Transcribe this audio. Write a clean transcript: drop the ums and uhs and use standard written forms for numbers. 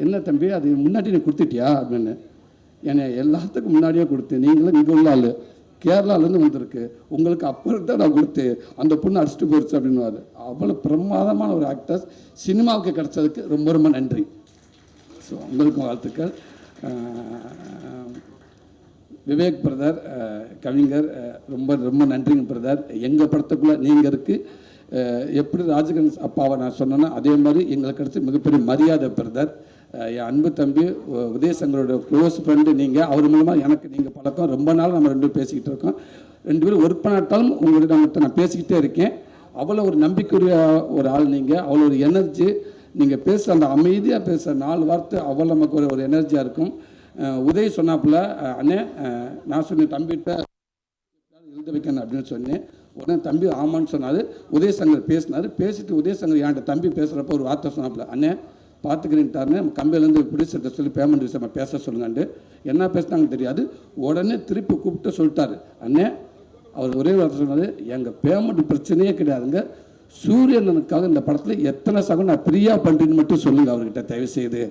என்ன தம்பி அது முன்னாடி நீ கொடுத்துட்டியா அப்படின்னு. என்னை எல்லாத்துக்கும் முன்னாடியே கொடுத்து, நீங்களும் இங்கே உள்ள ஆள் கேரளாலேருந்து வந்திருக்கு, உங்களுக்கு அப்புறம் தான் நான் கொடுத்து அந்த பொண்ணு அடிச்சுட்டு போயிடுச்சு அப்படின்னுவார். அவ்வளோ பிரமாதமான ஒரு ஆக்டர்ஸ் சினிமாவுக்கு கிடைச்சதுக்கு ரொம்ப ரொம்ப நன்றி. ஸோ உங்களுக்கும் வாழ்த்துக்கள். விவேக் பிரதர், கவிஞர், ரொம்ப ரொம்ப நன்றிங்க பிரதர். எங்கள் படத்துக்குள்ளே நீங்கள் இருக்குது. எப்படி ராஜகன் அப்பாவை நான் சொன்னேன்னா அதே மாதிரி எங்களுக்கு கிடைச்ச மிகப்பெரிய மரியாதை பிரதர். என் அன்பு தம்பி உதயசங்கரோட க்ளோஸ் ஃப்ரெண்டு நீங்கள். அவர் மூலமாக எனக்கு நீங்கள் பழக்கம். ரொம்ப நாள் நம்ம ரெண்டு பேரும் பேசிக்கிட்டு இருக்கோம். ரெண்டு பேரும் ஒர்க் பண்ணாட்டாலும் உங்கள்கிட்ட நம்மகிட்ட நான் பேசிக்கிட்டே இருக்கேன். அவ்வளோ ஒரு நம்பிக்கையுரிய ஒரு ஆள் நீங்கள். அவ்வளோ ஒரு எனர்ஜி. நீங்கள் பேசுகிற அந்த அமைதியாக பேசுகிற 4 வார்த்தை அவ்வளோ நமக்கு ஒரு எனர்ஜியாக இருக்கும். உதய் சொன்னாப்புல, அண்ணே நான் சொன்னேன் தம்பிகிட்ட எழுத வைக்கணும் அப்படின்னு சொன்னேன். உடனே தம்பி ஆமான்னு சொன்னார். உதயசங்கர் பேசினார். பேசிட்டு உதயசங்கர் என்கிட்ட தம்பி பேசுகிறப்ப ஒரு வார்த்தை சொன்னாப்புல, அண்ணே பார்த்துக்கிறேன்ட்டாருன்னு கம்பெனிலேருந்து ப்ரொடியூசர்கிட்ட சொல்லி பேமெண்ட் விஷயமா பேச சொல்லுங்கன்ட்டு. என்ன பேசினாங்க தெரியாது. உடனே திருப்பி கூப்பிட்டு சொல்லிட்டாரு, அண்ணே அவர் ஒரே வார்த்தை சொன்னார், எங்கள் பேமெண்ட் பிரச்சனையே கிடையாதுங்க, சூரியனுக்காக இந்த படத்தில் எத்தனை சகம் நான் ஃப்ரீயாக பண்ணுறேன்னு மட்டும் சொல்லுங்கள் அவர்கிட்ட தயவு செய்து.